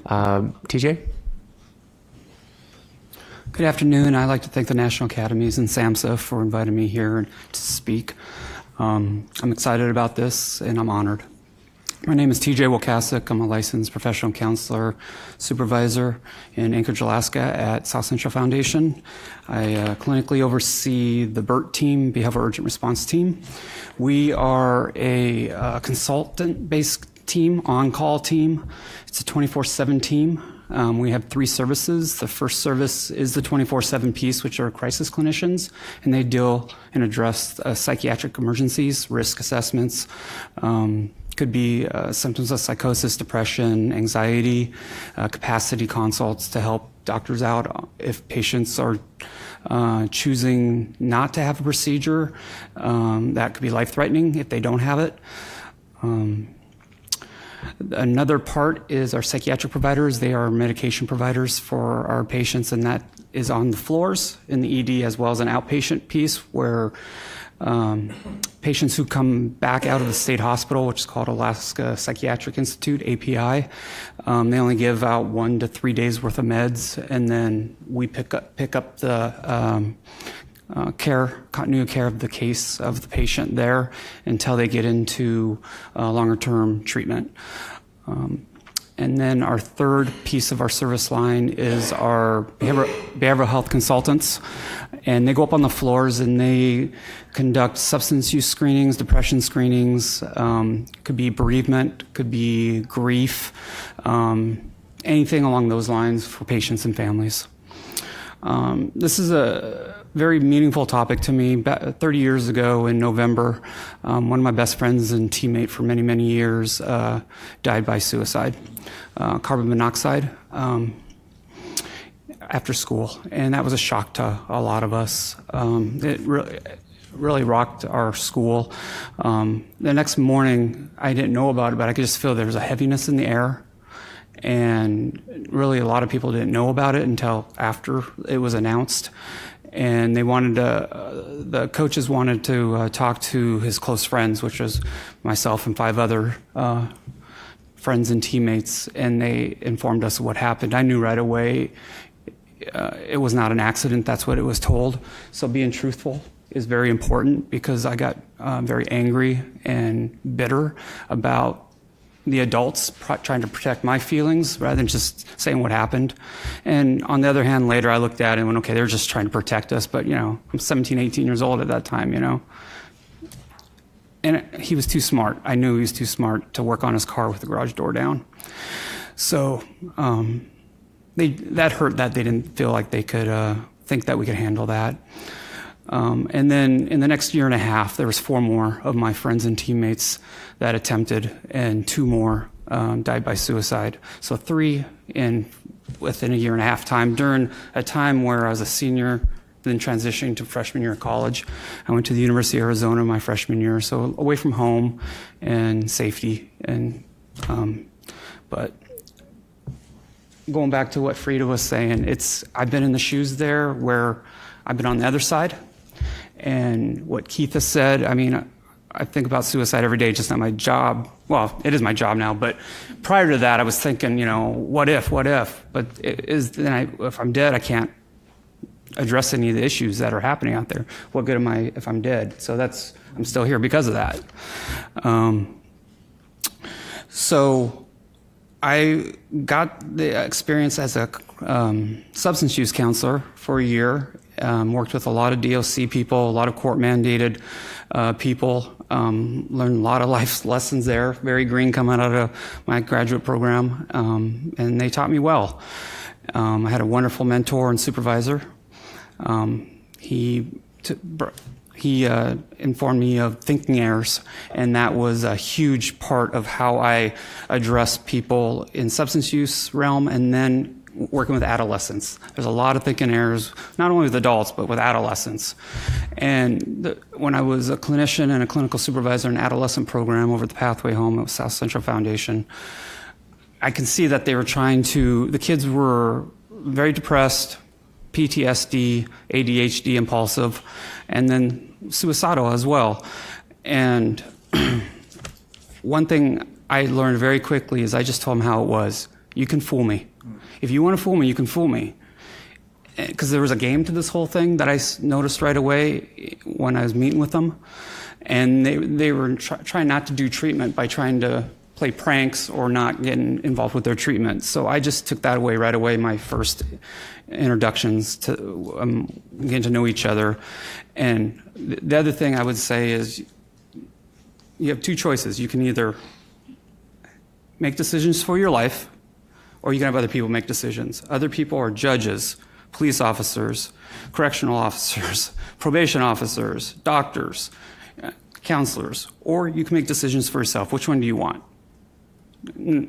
TJ? Good afternoon. I'd like to thank the National Academies and SAMHSA for inviting me here to speak. I'm excited about this and I'm honored. My name is TJ Wocasek. I'm a licensed professional counselor supervisor in Anchorage, Alaska at South Central Foundation. I clinically oversee the BERT team, Behavioral Urgent Response Team. We are a consultant-based team, on-call team. It's a 24/7 team. We have 3 services. The first service is the 24/7 piece, which are crisis clinicians, and they deal and address psychiatric emergencies, risk assessments. Could be symptoms of psychosis, depression, anxiety, capacity consults to help doctors out if patients are choosing not to have a procedure. That could be life-threatening if they don't have it. Another part is our psychiatric providers. They are medication providers for our patients, and that is on the floors in the ED as well as an outpatient piece where patients who come back out of the state hospital, which is called Alaska Psychiatric Institute, API, they only give out 1 to 3 days worth of meds, and then we pick up the continuity care of the case of the patient there until they get into longer-term treatment. And then our third piece of our service line is our behavioral health consultants. And they go up on the floors and they conduct substance use screenings, depression screenings, could be bereavement, could be grief, anything along those lines for patients and families. This is a very meaningful topic to me. 30 years ago in November, one of my best friends and teammate for many, many years died by suicide, carbon monoxide, after school. And that was a shock to a lot of us. It really rocked our school. The next morning, I didn't know about it, but I could just feel there was a heaviness in the air. And really, a lot of people didn't know about it until after it was announced. And they the coaches wanted to talk to his close friends, which was myself and 5 other friends and teammates, and they informed us of what happened. I knew right away it was not an accident. That's what it was told. So being truthful is very important because I got very angry and bitter about the adults trying to protect my feelings rather than just saying what happened. And on the other hand, later I looked at it and went, okay, they're just trying to protect us. But, I'm 17, 18 years old at that time, And he was too smart. I knew he was too smart to work on his car with the garage door down. So that hurt that they didn't feel like they could think that we could handle that. And then in the next year and a half, there was 4 more of my friends and teammates that attempted, and 2 more died by suicide. So 3 within a year and a half time, during a time where I was a senior, then transitioning to freshman year of college. I went to the University of Arizona my freshman year, so away from home and safety. And but going back to what Frida was saying, I've been in the shoes there where I've been on the other side. And what Keith has said, I think about suicide every day, just not my job. Well, it is my job now, but prior to that, I was thinking, what if? But if I'm dead, I can't address any of the issues that are happening out there. What good am I if I'm dead? So I'm still here because of that. So I got the experience as a substance use counselor for a year. Worked with a lot of DOC people, a lot of court-mandated people, learned a lot of life lessons there, very green coming out of my graduate program, and they taught me well. I had a wonderful mentor and supervisor. He informed me of thinking errors, and that was a huge part of how I address people in substance use realm and then working with adolescents. There's a lot of thinking errors, not only with adults, but with adolescents. And when I was a clinician and a clinical supervisor in an adolescent program over at the Pathway Home at South Central Foundation, I can see that the kids were very depressed, PTSD, ADHD, impulsive, and then suicidal as well. And one thing I learned very quickly is I just told them how it was. You can fool me. If you want to fool me, you can fool me. Because there was a game to this whole thing that I noticed right away when I was meeting with them. And they were trying not to do treatment by trying to play pranks or not getting involved with their treatment. So I just took that away right away, my first introductions to getting to know each other. And the other thing I would say is you have two choices. You can either make decisions for your life, or you can have other people make decisions. Other people are judges, police officers, correctional officers, probation officers, doctors, counselors, or you can make decisions for yourself. Which one do you want?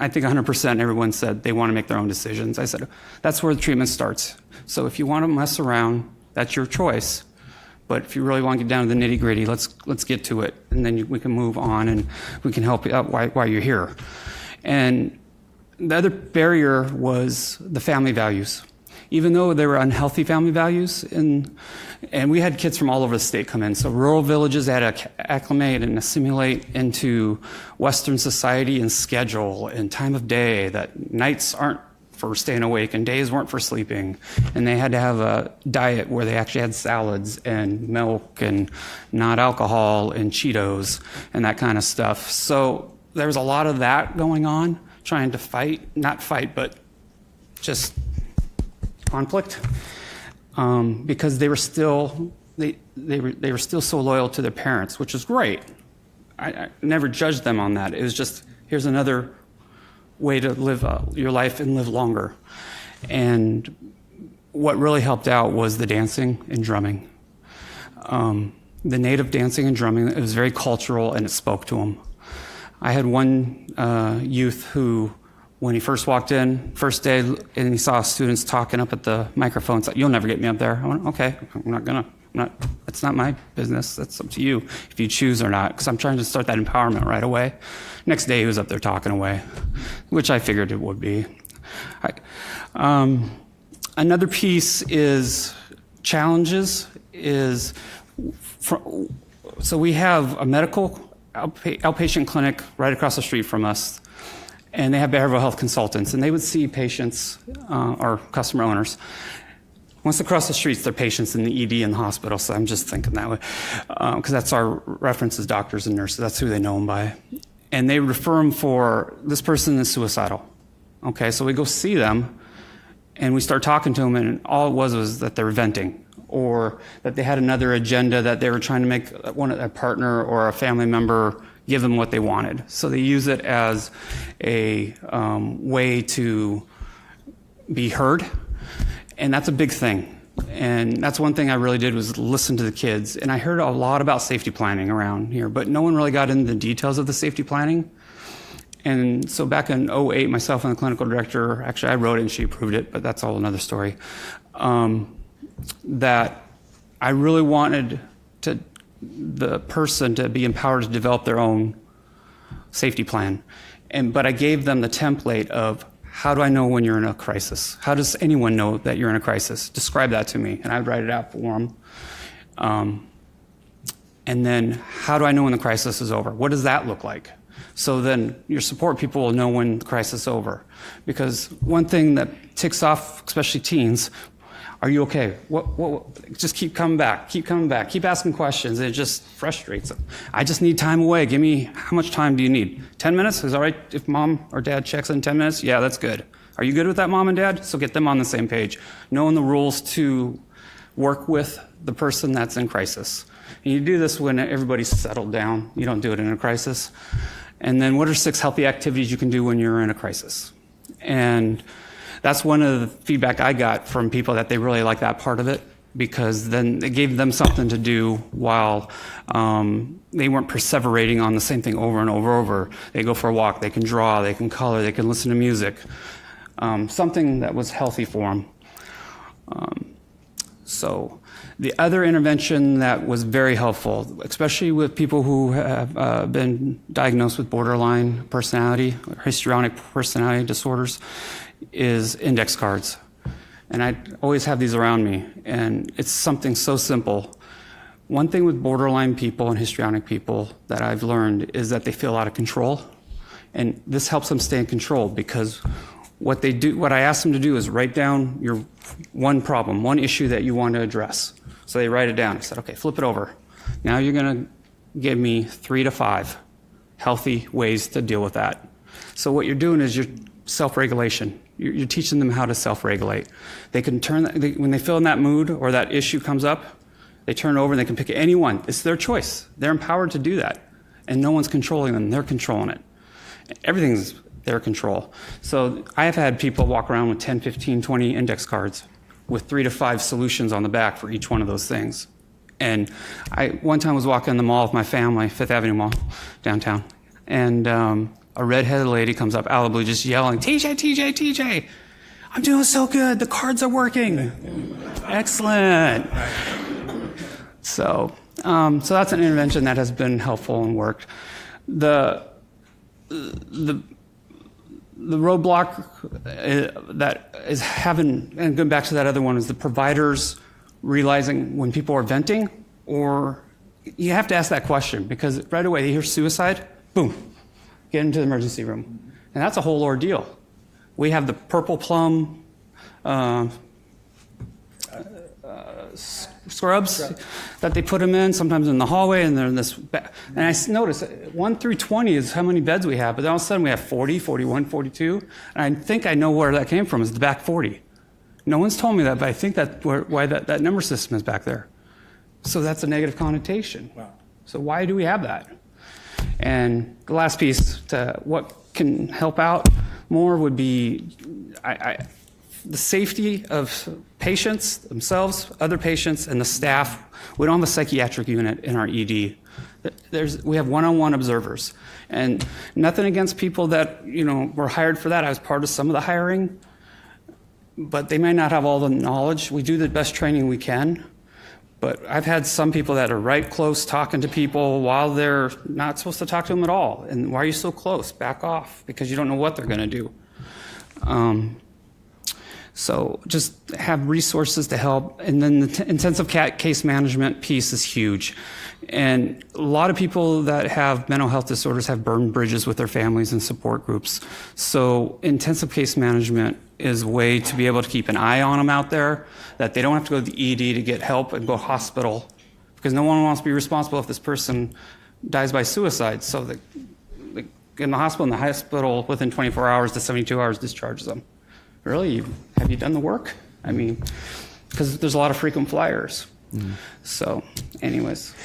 I think 100% everyone said they want to make their own decisions. I said, that's where the treatment starts. So if you want to mess around, that's your choice. But if you really want to get down to the nitty gritty, let's get to it. And then we can move on and we can help you out while you're here. And the other barrier was the family values. Even though they were unhealthy family values, and we had kids from all over the state come in. So rural villages had to acclimate and assimilate into Western society and schedule and time of day, that nights aren't for staying awake and days weren't for sleeping. And they had to have a diet where they actually had salads and milk and not alcohol and Cheetos and that kind of stuff. So there was a lot of that going on, trying to not fight, but just conflict, because they were still so loyal to their parents, which is great. I never judged them on that. It was just, here's another way to live your life and live longer. And what really helped out was the dancing and drumming. The native dancing and drumming, it was very cultural and it spoke to them. I had one youth who, when he first walked in, first day, and he saw students talking up at the microphones, like, you'll never get me up there. I went, okay, it's not my business. That's up to you if you choose or not, because I'm trying to start that empowerment right away. Next day, he was up there talking away, which I figured it would be. Another piece is challenges so we have a medical outpatient clinic right across the street from us, and they have behavioral health consultants, and they would see patients or customer owners. Once across the streets, they're patients in the ED and the hospital, so I'm just thinking that way, because that's our reference as doctors and nurses. That's who they know them by. And they refer them for, this person is suicidal. Okay, so we go see them, and we start talking to them, and all it was that they were venting, or that they had another agenda that they were trying to make a partner or a family member give them what they wanted. So they use it as a way to be heard, and that's a big thing. And that's one thing I really did, was listen to the kids. And I heard a lot about safety planning around here, but no one really got into the details of the safety planning. And so back in 2008, myself and the clinical director, actually I wrote it and she approved it, but that's all another story, that I really wanted the person to be empowered to develop their own safety plan. But I gave them the template of, how do I know when you're in a crisis? How does anyone know that you're in a crisis? Describe that to me, and I'd write it out for them. And then, how do I know when the crisis is over? What does that look like? So then your support people will know when the crisis is over. Because one thing that ticks off, especially teens, are you okay? Just keep coming back, keep asking questions. It just frustrates them. I just need time away. Give me, how much time do you need? 10 minutes? Is it all right if mom or dad checks in 10 minutes? Yeah, that's good. Are you good with that, mom and dad? So get them on the same page. Knowing the rules to work with the person that's in crisis. And you do this when everybody's settled down. You don't do it in a crisis. And then what are 6 healthy activities you can do when you're in a crisis? And that's one of the feedback I got from people, that they really like that part of it, because then it gave them something to do while they weren't perseverating on the same thing over and over. They go for a walk, they can draw, they can color, they can listen to music, something that was healthy for them. So the other intervention that was very helpful, especially with people who have been diagnosed with borderline personality, or histrionic personality disorders, is index cards. And I always have these around me, and it's something so simple. One thing with borderline people and histrionic people that I've learned is that they feel out of control, and this helps them stay in control, because What I ask them to do is write down your one problem, one issue that you want to address. So they write it down. I said, okay, flip it over. Now you're going to give me 3 to 5 healthy ways to deal with that. So what you're doing is you're self-regulation. You're teaching them how to self-regulate. They can when they feel in that mood or that issue comes up, they turn over and they can pick any one. It's their choice. They're empowered to do that. And no one's controlling them. They're controlling it. Everything's their control. So I have had people walk around with 10, 15, 20 index cards with 3 to 5 solutions on the back for each one of those things. And I one time was walking in the mall with my family, Fifth Avenue Mall, downtown, and a redheaded lady comes up out of the blue just yelling, TJ, TJ, TJ, I'm doing so good, the cards are working. Excellent. So that's an intervention that has been helpful and worked. The roadblock that is having, and going back to that other one, is the providers realizing when people are venting, or you have to ask that question, because right away they hear suicide, boom, get into the emergency room. And that's a whole ordeal. We have the purple plum scrubs that they put them in, sometimes in the hallway, and they're in this. And I notice 1 through 20 is how many beds we have, but then all of a sudden we have 40, 41, 42. And I think I know where that came from, is the back 40. No one's told me that, but I think that's why that number system is back there. So that's a negative connotation. Wow. So why do we have that? And the last piece to what can help out more would be the safety of patients themselves, other patients, and the staff. We don't have a psychiatric unit in our ED. We have one-on-one observers. And nothing against people that were hired for that. I was part of some of the hiring. But they may not have all the knowledge. We do the best training we can. But I've had some people that are right close talking to people while they're not supposed to talk to them at all. And why are you so close? Back off, because you don't know what they're going to do. So just have resources to help. And then the intensive case management piece is huge. And a lot of people that have mental health disorders have burned bridges with their families and support groups. So intensive case management is a way to be able to keep an eye on them out there, that they don't have to go to the ED to get help and go to hospital, because no one wants to be responsible if this person dies by suicide. So they get in the hospital within 24 hours to 72 hours discharges them. Really? Have you done the work? I mean, because there's a lot of frequent flyers. So anyways.